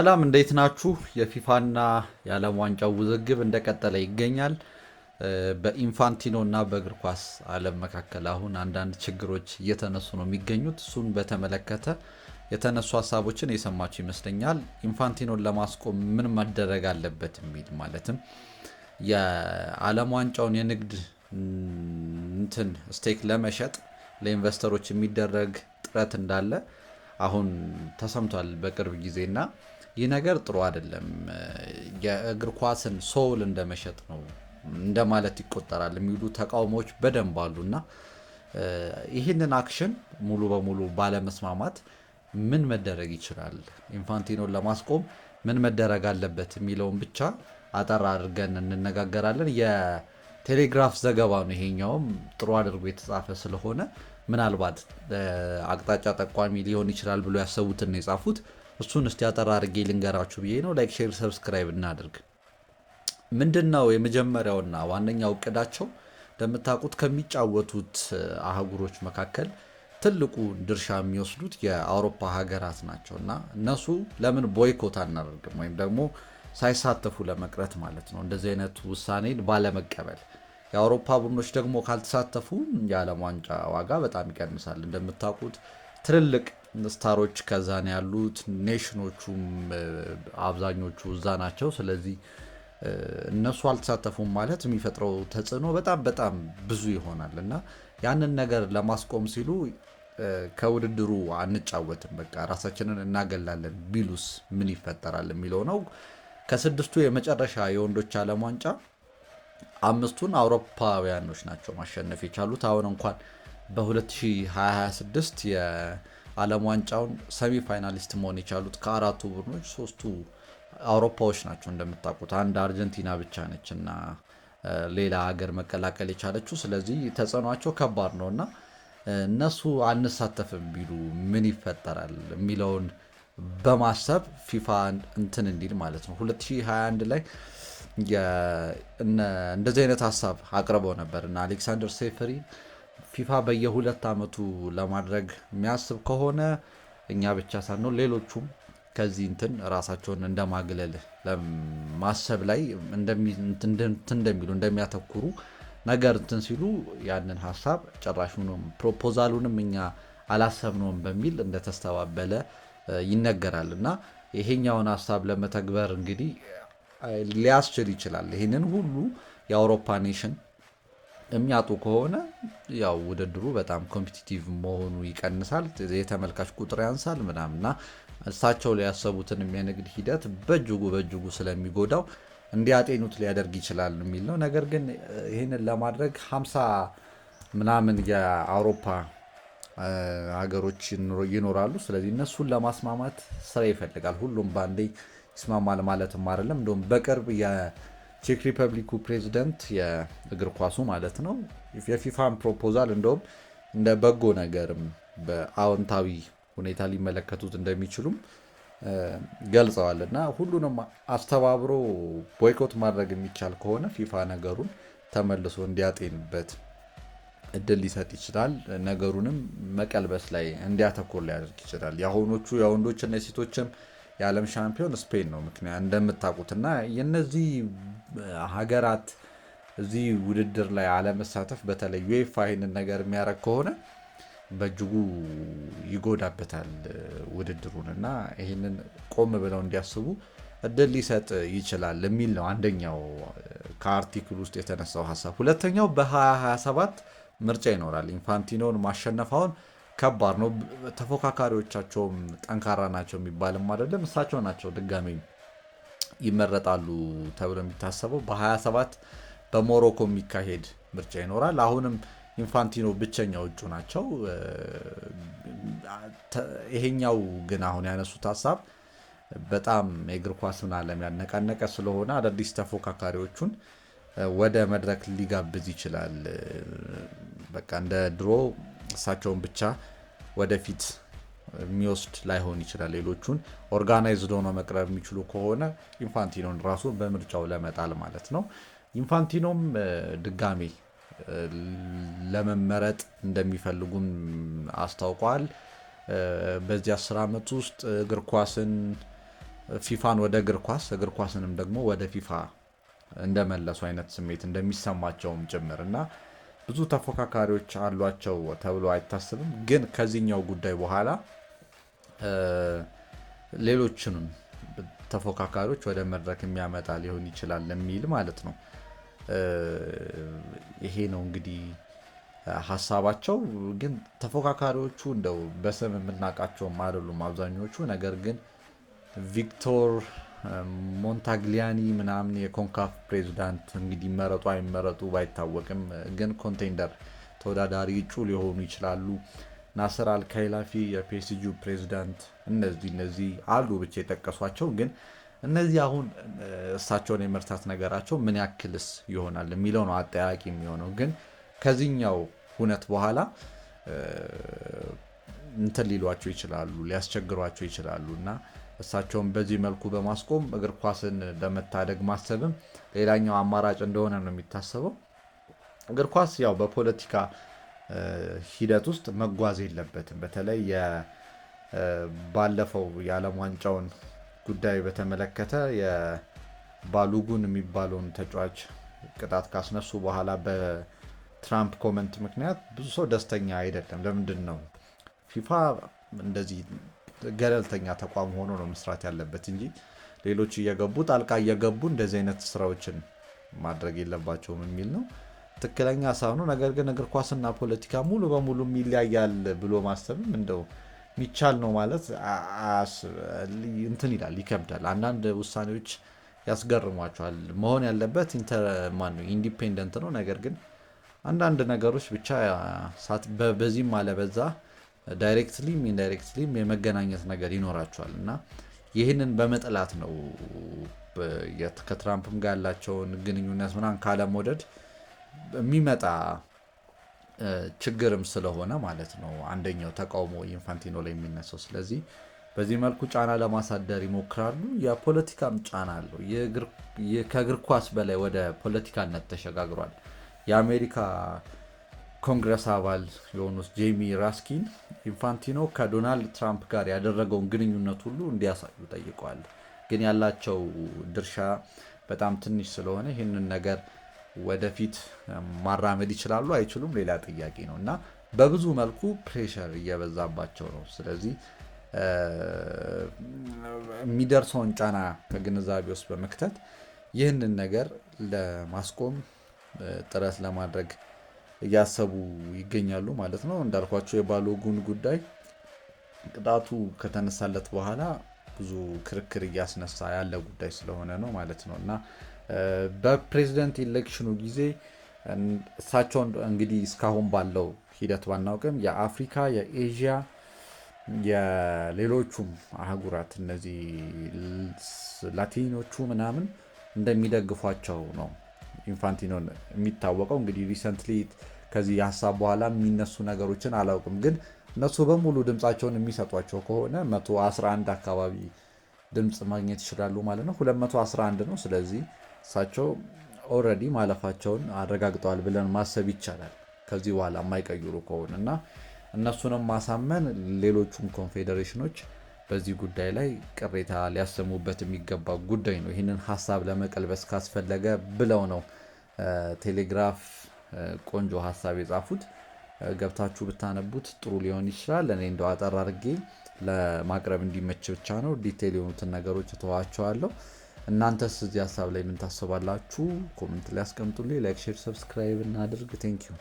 ሰላም እንዴት ናችሁ? የፊፋና የዓለም ዋንጫው ውዝግብ እንደቀጠለ ይገኛል። በኢንፋንቲኖ እና በእግር ኳስ ዓለም መካከል አሁን አንዳንድ ችግሮች እየተነሱ ነው የሚገኙት። እሱን በተመለከተ የተነሱ ሀሳቦችን የሰማችሁ ይመስለኛል። ኢንፋንቲኖን ለማስቆም ምን መደረግ አለበት የሚል ማለትም የዓለም ዋንጫውን የንግድ እንትን ስቴክ ለመሸጥ ለኢንቨስተሮች የሚደረግ ጥረት እንዳለ አሁን ተሰምቷል በቅርብ ጊዜና ይህ ነገር ጥሩ አይደለም። የእግር ኳስን ሶል እንደመሸጥ ነው እንደማለት ይቆጠራል የሚሉ ተቃውሞዎች በደንብ አሉና ይህንን አክሽን ሙሉ በሙሉ ባለመስማማት ምን መደረግ ይችላል፣ ኢንፋንቲኖን ለማስቆም ምን መደረግ አለበት የሚለውን ብቻ አጠር አድርገን እንነጋገራለን። የቴሌግራፍ ዘገባ ነው ይሄኛውም ጥሩ አድርጎ የተጻፈ ስለሆነ ምናልባት አቅጣጫ ጠቋሚ ሊሆን ይችላል ብሎ ያሰቡትን ነው የጻፉት። እሱን እስቲ አጠር አድርጌ ልንገራችሁ ብዬ ነው። ላይክ፣ ሼር፣ ሰብስክራይብ እናድርግ። ምንድነው የመጀመሪያውና ዋነኛው እቅዳቸው? እንደምታውቁት ከሚጫወቱት አህጉሮች መካከል ትልቁ ድርሻ የሚወስዱት የአውሮፓ ሀገራት ናቸው እና እነሱ ለምን ቦይኮት አናደርግም ወይም ደግሞ ሳይሳተፉ ለመቅረት ማለት ነው እንደዚህ አይነት ውሳኔን ባለመቀበል። የአውሮፓ ቡድኖች ደግሞ ካልተሳተፉ የዓለም ዋንጫ ዋጋ በጣም ይቀንሳል። እንደምታውቁት ትልልቅ ስታሮች ከዛ ነው ያሉት። ኔሽኖቹም አብዛኞቹ እዛ ናቸው። ስለዚህ እነሱ አልተሳተፉም ማለት የሚፈጥረው ተጽዕኖ በጣም በጣም ብዙ ይሆናል እና ያንን ነገር ለማስቆም ሲሉ ከውድድሩ አንጫወትም በቃ ራሳችንን እናገላለን ቢሉስ ምን ይፈጠራል የሚለው ነው። ከስድስቱ የመጨረሻ የወንዶች ዓለም ዋንጫ አምስቱን አውሮፓውያኖች ናቸው ማሸነፍ የቻሉት። አሁን እንኳን በ2026 የዓለም ዋንጫውን ሰሚ ፋይናሊስት መሆን የቻሉት ከአራቱ ቡድኖች ሶስቱ አውሮፓዎች ናቸው። እንደምታውቁት አንድ አርጀንቲና ብቻ ነች እና ሌላ ሀገር መቀላቀል የቻለችው። ስለዚህ ተጽዕኗቸው ከባድ ነው እና እነሱ አንሳተፍም ቢሉ ምን ይፈጠራል የሚለውን በማሰብ ፊፋ እንትን እንዲል ማለት ነው 2021 ላይ እንደዚህ አይነት ሀሳብ አቅርበው ነበር እና አሌክሳንደር ሴፈሪ ፊፋ በየ2 ዓመቱ ለማድረግ የሚያስብ ከሆነ እኛ ብቻ ሳንሆን ሌሎቹም ከዚህ እንትን ራሳቸውን እንደማግለል ለማሰብ ላይ እንደሚሉ እንደሚያተኩሩ ነገር እንትን ሲሉ ያንን ሀሳብ ጭራሹንም ፕሮፖዛሉንም እኛ አላሰብነውም በሚል እንደተስተባበለ ይነገራል እና ይሄኛውን ሀሳብ ለመተግበር እንግዲህ ሊያስችል ይችላል። ይህንን ሁሉ የአውሮፓ ኔሽን የሚያጡ ከሆነ ያው ውድድሩ በጣም ኮምፒቲቲቭ መሆኑ ይቀንሳል፣ የተመልካች ቁጥር ያንሳል ምናምና እሳቸው ላይ ያሰቡትን የንግድ ሂደት በእጅጉ ስለሚጎዳው እንዲያጤኑት ሊያደርግ ይችላል የሚል ነው። ነገር ግን ይህንን ለማድረግ 50 ምናምን የአውሮፓ ሀገሮች ይኖራሉ። ስለዚህ እነሱን ለማስማማት ስራ ይፈልጋል። ሁሉም ባንዴ ይስማማል ማለትም አይደለም። እንደውም በቅርብ የቼክ ሪፐብሊኩ ፕሬዚደንት የእግር ኳሱ ማለት ነው የፊፋን ፕሮፖዛል እንደውም እንደ በጎ ነገርም በአዎንታዊ ሁኔታ ሊመለከቱት እንደሚችሉም ገልጸዋል እና ሁሉንም አስተባብሮ ቦይኮት ማድረግ የሚቻል ከሆነ ፊፋ ነገሩን ተመልሶ እንዲያጤንበት እድል ሊሰጥ ይችላል። ነገሩንም መቀልበስ ላይ እንዲያተኮር ሊያደርግ ይችላል። የአሁኖቹ የወንዶችና የሴቶችም የዓለም ሻምፒዮን ስፔን ነው ምክንያት እንደምታውቁትና የነዚህ ሀገራት እዚህ ውድድር ላይ አለመሳተፍ በተለይ ዩኤፋ ይህንን ነገር የሚያደርግ ከሆነ በእጅጉ ይጎዳበታል ውድድሩን እና ይህንን ቆም ብለው እንዲያስቡ እድል ሊሰጥ ይችላል የሚል ነው አንደኛው ከአርቲክል ውስጥ የተነሳው ሀሳብ። ሁለተኛው በ2027 ምርጫ ይኖራል። ኢንፋንቲኖን ማሸነፋውን ከባድ ነው። ተፎካካሪዎቻቸውም ጠንካራ ናቸው የሚባልም አይደለም። እሳቸው ናቸው ድጋሚ ይመረጣሉ ተብሎ የሚታሰበው። በ27 በሞሮኮ የሚካሄድ ምርጫ ይኖራል። አሁንም ኢንፋንቲኖ ብቸኛው እጩ ናቸው። ይሄኛው ግን አሁን ያነሱት ሀሳብ በጣም የእግር ኳስን ዓለም ያነቃነቀ ስለሆነ አዳዲስ ተፎካካሪዎቹን ወደ መድረክ ሊጋብዝ ይችላል። በቃ እንደ ድሮ እሳቸውን ብቻ ወደፊት የሚወስድ ላይሆን ይችላል። ሌሎቹን ኦርጋናይዝድ ሆኖ መቅረብ የሚችሉ ከሆነ ኢንፋንቲኖን ራሱ በምርጫው ለመጣል ማለት ነው። ኢንፋንቲኖም ድጋሜ ለመመረጥ እንደሚፈልጉም አስታውቋል። በዚህ 10 ዓመት ውስጥ እግር ኳስን ፊፋን ወደ እግር ኳስንም ደግሞ ወደ ፊፋ እንደመለሱ አይነት ስሜት እንደሚሰማቸውም ጭምር እና ብዙ ተፎካካሪዎች አሏቸው ተብሎ አይታሰብም። ግን ከዚህኛው ጉዳይ በኋላ ሌሎችንም ተፎካካሪዎች ወደ መድረክ የሚያመጣ ሊሆን ይችላል የሚል ማለት ነው። ይሄ ነው እንግዲህ ሀሳባቸው። ግን ተፎካካሪዎቹ እንደው በስም የምናውቃቸውም አይደሉም አብዛኞቹ። ነገር ግን ቪክቶር ሞንታግሊያኒ ምናምን የኮንካፍ ፕሬዚዳንት እንግዲህ መረጡ አይመረጡ ባይታወቅም፣ ግን ኮንቴንደር ተወዳዳሪ እጩ ሊሆኑ ይችላሉ። ናስር አልካይላፊ የፒኤስጂ ፕሬዚዳንት፣ እነዚህ አሉ ብቻ የጠቀሷቸው። ግን እነዚህ አሁን እሳቸውን የመርታት ነገራቸው ምን ያክልስ ይሆናል የሚለው ነው አጠያቂ የሚሆነው። ግን ከዚህኛው ሁነት በኋላ እንትን ሊሏቸው ይችላሉ፣ ሊያስቸግሯቸው ይችላሉ እና እሳቸውን በዚህ መልኩ በማስቆም እግር ኳስን ለመታደግ ማሰብም ሌላኛው አማራጭ እንደሆነ ነው የሚታሰበው። እግር ኳስ ያው በፖለቲካ ሂደት ውስጥ መጓዝ የለበትም። በተለይ ባለፈው የዓለም ዋንጫውን ጉዳይ በተመለከተ የባሉጉን የሚባለውን ተጫዋች ቅጣት ካስነሱ በኋላ በትራምፕ ኮመንት ምክንያት ብዙ ሰው ደስተኛ አይደለም። ለምንድን ነው ፊፋ እንደዚህ ገለልተኛ ተቋም ሆኖ ነው መስራት ያለበት እንጂ ሌሎች እየገቡ ጣልቃ እየገቡ እንደዚህ አይነት ስራዎችን ማድረግ የለባቸውም የሚል ነው። ትክክለኛ ሀሳብ ነው። ነገር ግን እግር ኳስና ፖለቲካ ሙሉ በሙሉ ይለያያል ብሎ ማሰብም እንደው የሚቻል ነው ማለት እንትን ይላል፣ ይከብዳል። አንዳንድ ውሳኔዎች ያስገርሟቸዋል። መሆን ያለበት ኢንዲፔንደንት ነው። ነገር ግን አንዳንድ ነገሮች ብቻ በዚህም አለበዛ ዳይሬክትሊም ኢንዳይሬክትሊም የመገናኘት ነገር ይኖራቸዋል እና ይህንን በመጠላት ነው ከትራምፕም ጋር ያላቸውን ግንኙነት ምናምን ካለመውደድ የሚመጣ ችግርም ስለሆነ ማለት ነው አንደኛው ተቃውሞ ኢንፋንቲኖ ላይ የሚነሳው። ስለዚህ በዚህ መልኩ ጫና ለማሳደር ይሞክራሉ። የፖለቲካም ጫና አለው። ከእግር ኳስ በላይ ወደ ፖለቲካነት ተሸጋግሯል። የአሜሪካ ኮንግረስ አባል የሆኑት ጄሚ ራስኪን ኢንፋንቲኖ ከዶናልድ ትራምፕ ጋር ያደረገውን ግንኙነት ሁሉ እንዲያሳዩ ጠይቀዋል። ግን ያላቸው ድርሻ በጣም ትንሽ ስለሆነ ይህንን ነገር ወደፊት ማራመድ ይችላሉ አይችሉም ሌላ ጥያቄ ነው እና በብዙ መልኩ ፕሬሸር እየበዛባቸው ነው። ስለዚህ የሚደርሰውን ጫና ከግንዛቤ ውስጥ በመክተት ይህንን ነገር ለማስቆም ጥረት ለማድረግ እያሰቡ ይገኛሉ ማለት ነው። እንዳልኳቸው የባሎጉን ጉዳይ ቅጣቱ ከተነሳለት በኋላ ብዙ ክርክር እያስነሳ ያለ ጉዳይ ስለሆነ ነው ማለት ነው እና በፕሬዚደንት ኢሌክሽኑ ጊዜ እሳቸውን እንግዲህ እስካሁን ባለው ሂደት ባናውቅም የአፍሪካ፣ የኤዥያ፣ የሌሎቹም አህጉራት እነዚህ ላቲኖቹ ምናምን እንደሚደግፏቸው ነው ኢንፋንቲኖን የሚታወቀው። እንግዲህ ሪሰንትሊ ከዚህ የሀሳብ በኋላ የሚነሱ ነገሮችን አላውቅም፣ ግን እነሱ በሙሉ ድምፃቸውን የሚሰጧቸው ከሆነ 111 አካባቢ ድምፅ ማግኘት ይችላሉ ማለት ነው። 211 ነው። ስለዚህ እሳቸው ኦልሬዲ ማለፋቸውን አረጋግጠዋል ብለን ማሰብ ይቻላል ከዚህ በኋላ የማይቀይሩ ከሆነ እና እነሱንም ማሳመን ሌሎቹም ኮንፌዴሬሽኖች በዚህ ጉዳይ ላይ ቅሬታ ሊያሰሙበት የሚገባ ጉዳይ ነው። ይህንን ሀሳብ ለመቀልበስ ካስፈለገ ብለው ነው ቴሌግራፍ ቆንጆ ሀሳብ የጻፉት። ገብታችሁ ብታነቡት ጥሩ ሊሆን ይችላል። እኔ እንደው አጠር አድርጌ ለማቅረብ እንዲመች ብቻ ነው። ዲቴል የሆኑትን ነገሮች እተዋቸዋለሁ። እናንተስ እዚህ ሀሳብ ላይ ምን ታስባላችሁ? ኮሜንት ላይ አስቀምጡልኝ። ላይክ፣ ሼር፣ ሰብስክራይብ እናድርግ። ቴንኪዩ